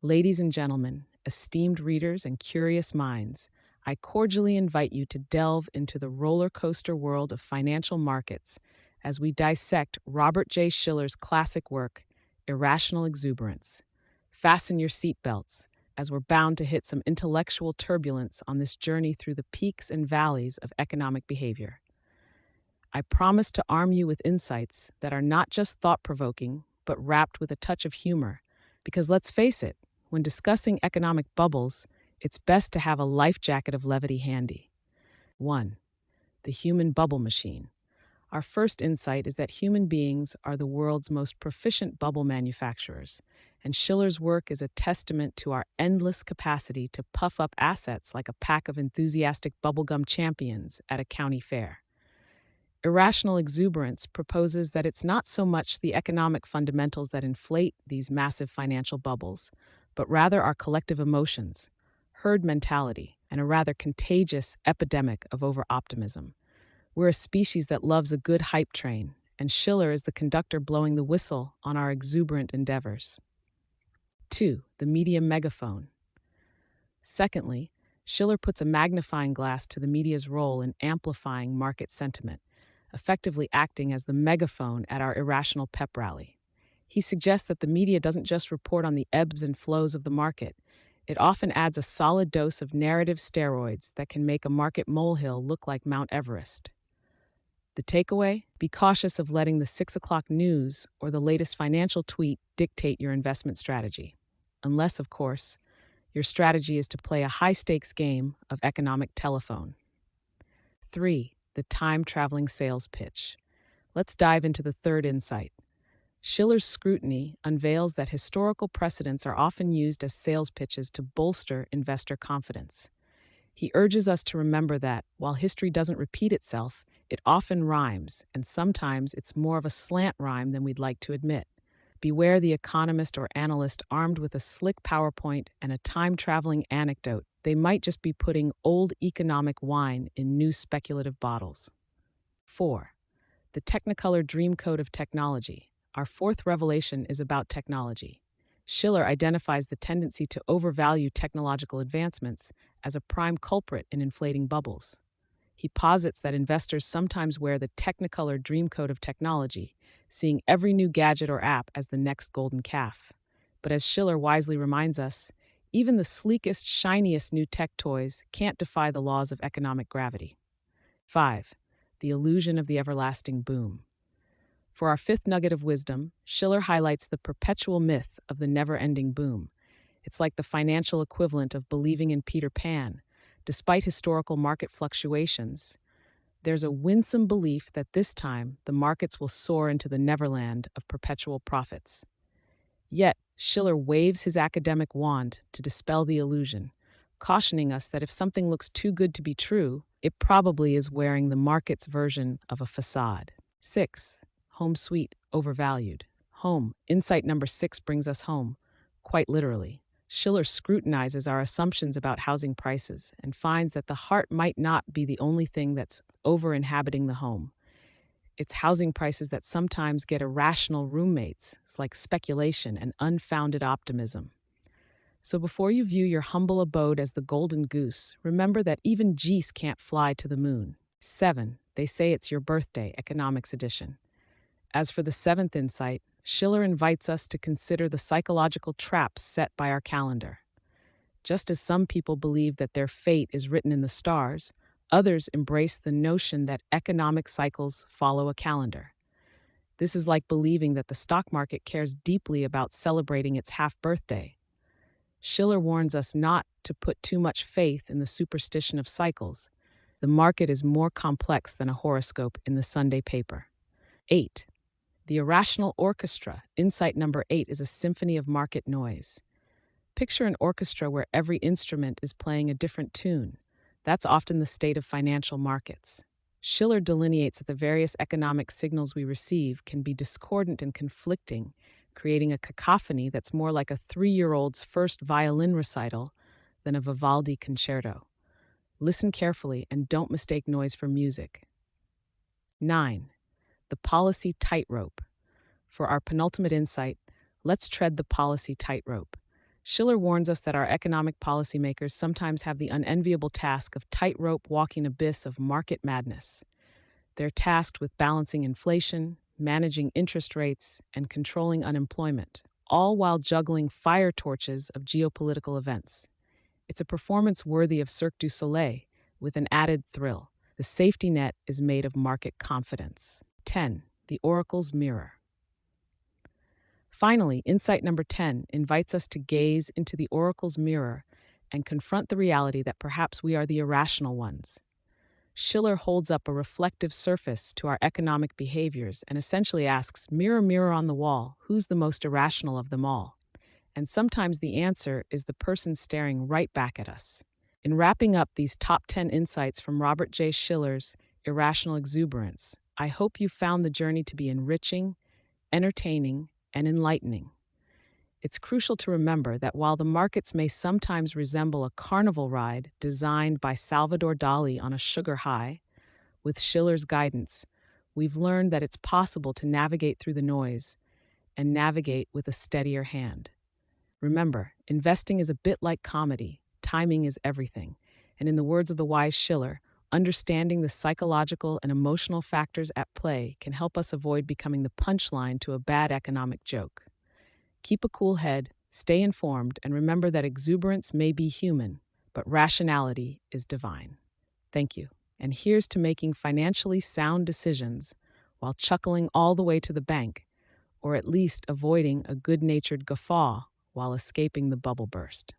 Ladies and gentlemen, esteemed readers and curious minds, I cordially invite you to delve into the roller coaster world of financial markets as we dissect Robert J. Schiller's classic work, Irrational Exuberance. Fasten your seatbelts, as we're bound to hit some intellectual turbulence on this journey through the peaks and valleys of economic behavior. I promise to arm you with insights that are not just thought provoking, but wrapped with a touch of humor. Because let's face it, when discussing economic bubbles, it's best to have a life jacket of levity handy. 1. The human bubble machine. Our first insight is that human beings are the world's most proficient bubble manufacturers, and Schiller's work is a testament to our endless capacity to puff up assets like a pack of enthusiastic bubblegum champions at a county fair. Irrational exuberance proposes that it's not so much the economic fundamentals that inflate these massive financial bubbles, but rather our collective emotions, herd mentality, and a rather contagious epidemic of over-optimism. We're a species that loves a good hype train, and Schiller is the conductor blowing the whistle on our exuberant endeavors. 2. The media megaphone. Secondly, Schiller puts a magnifying glass to the media's role in amplifying market sentiment, effectively acting as the megaphone at our irrational pep rally. He suggests that the media doesn't just report on the ebbs and flows of the market, it often adds a solid dose of narrative steroids that can make a market molehill look like Mount Everest. The takeaway? Be cautious of letting the 6 o'clock news or the latest financial tweet dictate your investment strategy. Unless, of course, your strategy is to play a high stakes game of economic telephone. 3. The time-traveling sales pitch. Let's dive into the third insight. Schiller's scrutiny unveils that historical precedents are often used as sales pitches to bolster investor confidence. He urges us to remember that, while history doesn't repeat itself, it often rhymes, and sometimes it's more of a slant rhyme than we'd like to admit. Beware the economist or analyst armed with a slick PowerPoint and a time-traveling anecdote. They might just be putting old economic wine in new speculative bottles. 4. The Technicolor Dreamcoat of Technology. Our fourth revelation is about technology. Schiller identifies the tendency to overvalue technological advancements as a prime culprit in inflating bubbles. He posits that investors sometimes wear the Technicolor Dreamcoat of technology, seeing every new gadget or app as the next golden calf. But as Schiller wisely reminds us, even the sleekest, shiniest new tech toys can't defy the laws of economic gravity. 5. The illusion of the everlasting boom. For our fifth nugget of wisdom, Schiller highlights the perpetual myth of the never-ending boom. It's like the financial equivalent of believing in Peter Pan. Despite historical market fluctuations, there's a winsome belief that this time the markets will soar into the neverland of perpetual profits. Yet, Schiller waves his academic wand to dispel the illusion, cautioning us that if something looks too good to be true, it probably is wearing the market's version of a facade. 6. Home sweet, overvalued. Home. Insight number 6 brings us home, quite literally. Schiller scrutinizes our assumptions about housing prices and finds that the heart might not be the only thing that's over-inhabiting the home. It's housing prices that sometimes get irrational roommates. It's like speculation and unfounded optimism. So before you view your humble abode as the golden goose, remember that even geese can't fly to the moon. 7. They say it's your birthday, economics edition. As for the seventh insight, Schiller invites us to consider the psychological traps set by our calendar. Just as some people believe that their fate is written in the stars, others embrace the notion that economic cycles follow a calendar. This is like believing that the stock market cares deeply about celebrating its half-birthday. Schiller warns us not to put too much faith in the superstition of cycles. The market is more complex than a horoscope in the Sunday paper. 8. The irrational orchestra. Insight number 8 is a symphony of market noise. Picture an orchestra where every instrument is playing a different tune. That's often the state of financial markets. Schiller delineates that the various economic signals we receive can be discordant and conflicting, creating a cacophony that's more like a 3-year-old's first violin recital than a Vivaldi concerto. Listen carefully and don't mistake noise for music. 9. The policy tightrope. For our penultimate insight, let's tread the policy tightrope. Schiller warns us that our economic policymakers sometimes have the unenviable task of tightrope walking abyss of market madness. They're tasked with balancing inflation, managing interest rates, and controlling unemployment, all while juggling fire torches of geopolitical events. It's a performance worthy of Cirque du Soleil, with an added thrill. The safety net is made of market confidence. 10. The Oracle's Mirror. Finally, insight number 10 invites us to gaze into the Oracle's mirror and confront the reality that perhaps we are the irrational ones. Schiller holds up a reflective surface to our economic behaviors and essentially asks, "Mirror, mirror on the wall, who's the most irrational of them all?" And sometimes the answer is the person staring right back at us. In wrapping up these top 10 insights from Robert J. Schiller's Irrational Exuberance, I hope you found the journey to be enriching, entertaining, and enlightening. It's crucial to remember that while the markets may sometimes resemble a carnival ride designed by Salvador Dali on a sugar high, with Schiller's guidance, we've learned that it's possible to navigate through the noise and navigate with a steadier hand. Remember, investing is a bit like comedy. Timing is everything. And in the words of the wise Schiller, understanding the psychological and emotional factors at play can help us avoid becoming the punchline to a bad economic joke. Keep a cool head, stay informed, and remember that exuberance may be human, but rationality is divine. Thank you. And here's to making financially sound decisions while chuckling all the way to the bank, or at least avoiding a good natured guffaw while escaping the bubble burst.